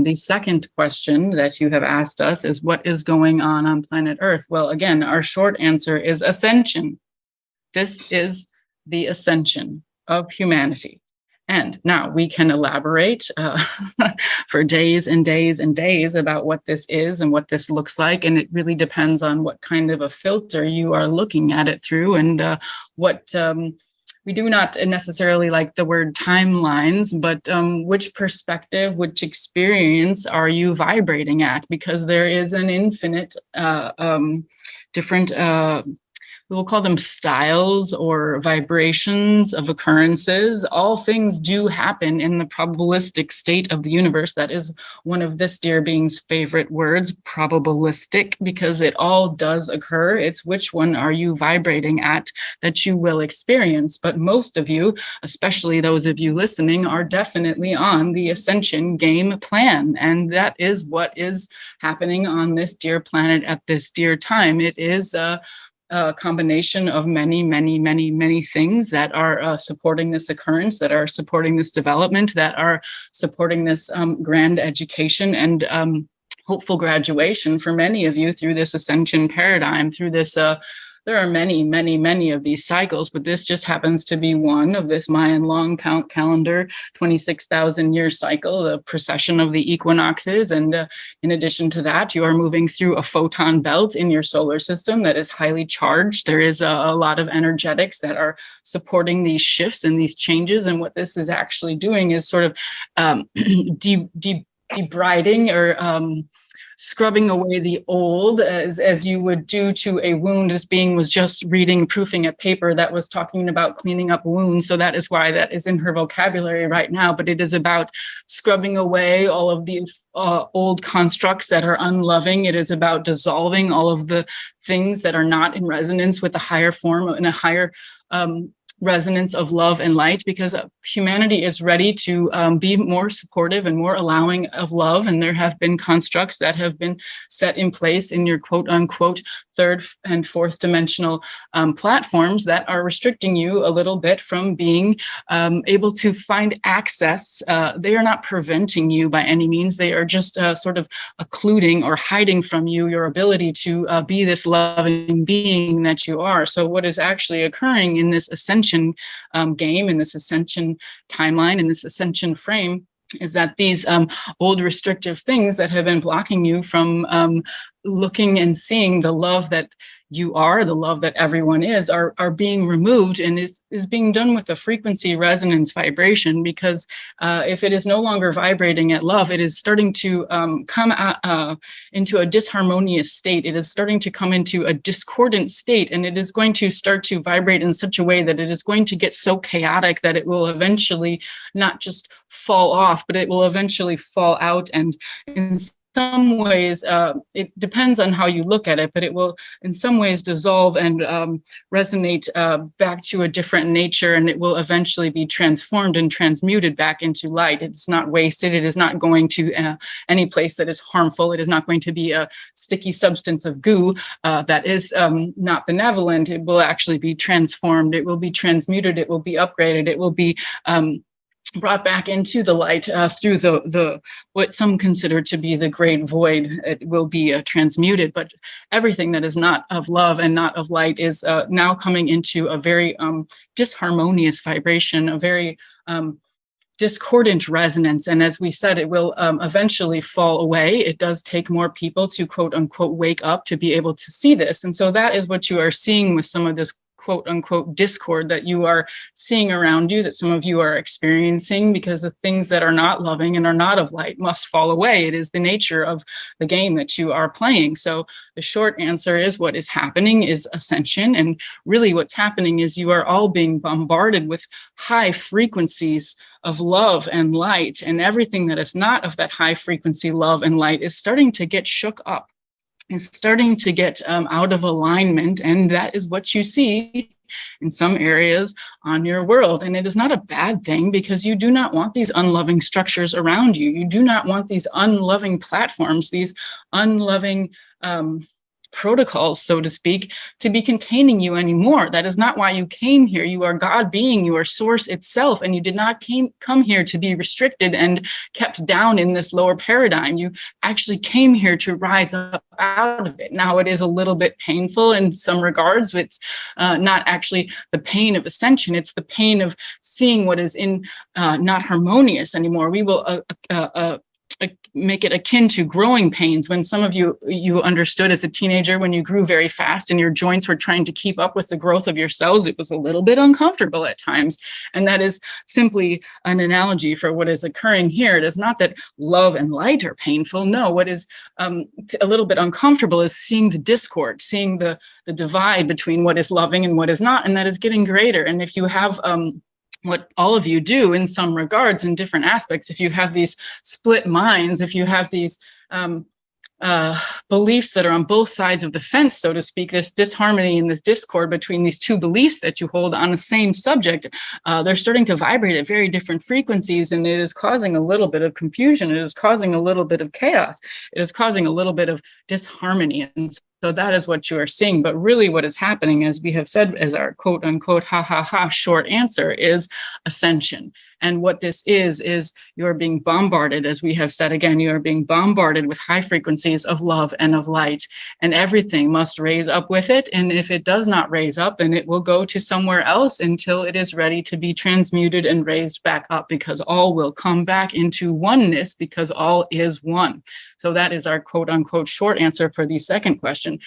The second question that you have asked us is, what is going on planet Earth? Well, again, our short answer is ascension. This is the ascension of humanity. And now we can elaborate for days and days and days about what this is and what this looks like. And it really depends on what kind of a filter you are looking at it through, and what we do not necessarily like the word timelines, but which perspective, which experience are you vibrating at? Because there is an infinite different we'll call them styles or vibrations of occurrences. All things do happen in the probabilistic state of the universe. That is one of this dear being's favorite words, probabilistic, because it all does occur. It's which one are you vibrating at that you will experience. But most of you, especially those of you listening, are definitely on the ascension game plan. And that is what is happening on this dear planet at this dear time. It is a combination of many things that are supporting this occurrence, that are supporting this development, that are supporting this grand education and hopeful graduation for many of you through this ascension paradigm, through this there are many of these cycles, but this just happens to be one of this Mayan long count calendar, 26,000 year cycle, the precession of the equinoxes. And in addition to that, you are moving through a photon belt in your solar system that is highly charged. There is a lot of energetics that are supporting these shifts and these changes. And what this is actually doing is sort of debriding or scrubbing away the old, as you would do to a wound. This being was just proofing a paper that was talking about cleaning up wounds. So that is why that is in her vocabulary right now. But it is about scrubbing away all of the old constructs that are unloving. It is about dissolving all of the things that are not in resonance with a higher form and a higher resonance of love and light, because humanity is ready to be more supportive and more allowing of love. And there have been constructs that have been set in place in your quote unquote third and fourth dimensional platforms that are restricting you a little bit from being able to find access. They are not preventing you by any means. They are just sort of occluding or hiding from you your ability to be this loving being that you are. So what is actually occurring in this ascension game, in this ascension timeline, in this ascension frame, is that these old restrictive things that have been blocking you from looking and seeing the love that you are, the love that everyone is, are being removed, and is being done with a frequency resonance vibration, because if it is no longer vibrating at love, it is starting to come into a disharmonious state. It is starting to come into a discordant state, and it is going to start to vibrate in such a way that it is going to get so chaotic that it will eventually not just fall off, but it will eventually fall out. And in some ways, it depends on how you look at it, but it will in some ways dissolve and resonate back to a different nature, and it will eventually be transformed and transmuted back into light. It's not wasted. It is not going to any place that is harmful. It is not going to be a sticky substance of goo that is not benevolent. It will actually be transformed. It will be transmuted. It will be upgraded. It will be brought back into the light through the what some consider to be the great void. It will be transmuted, but everything that is not of love and not of light is now coming into a very disharmonious vibration, a very discordant resonance. And as we said, it will eventually fall away. It does take more people to quote unquote wake up to be able to see this. And so that is what you are seeing with some of this quote unquote discord that you are seeing around you, that some of you are experiencing, because the things that are not loving and are not of light must fall away. It is the nature of the game that you are playing. So the short answer is, what is happening is ascension. And really what's happening is you are all being bombarded with high frequencies of love and light, and everything that is not of that high frequency love and light is starting to get shook up, is starting to get out of alignment. And that is what you see in some areas on your world. And it is not a bad thing, because you do not want these unloving structures around you. You do not want these unloving platforms, these unloving protocols, so to speak, to be containing you anymore. That is not why you came here. You are God being, you are source itself, and you did not come here to be restricted and kept down in this lower paradigm. You actually came here to rise up out of it. Now, it is a little bit painful in some regards. It's not actually the pain of ascension. It's the pain of seeing what is in not harmonious anymore. We will make it akin to growing pains. When some of you understood as a teenager, when you grew very fast and your joints were trying to keep up with the growth of your cells, it was a little bit uncomfortable at times. And that is simply an analogy for what is occurring here. It is not that love and light are painful. No, what is a little bit uncomfortable is seeing the discord, seeing the divide between what is loving and what is not, and that is getting greater. And if you have what all of you do in some regards, in different aspects, if you have these split minds, if you have these beliefs that are on both sides of the fence, so to speak, this disharmony and this discord between these two beliefs that you hold on the same subject, they're starting to vibrate at very different frequencies, and it is causing a little bit of confusion. It is causing a little bit of chaos. It is causing a little bit of disharmony. And so that is what you are seeing. But really what is happening, as we have said as our quote unquote ha ha ha short answer, is ascension. And what this is you're being bombarded, as we have said again, you are being bombarded with high frequencies of love and of light, and everything must raise up with it. And if it does not raise up, then it will go to somewhere else until it is ready to be transmuted and raised back up, because all will come back into oneness, because all is one. So that is our quote unquote short answer for the second question.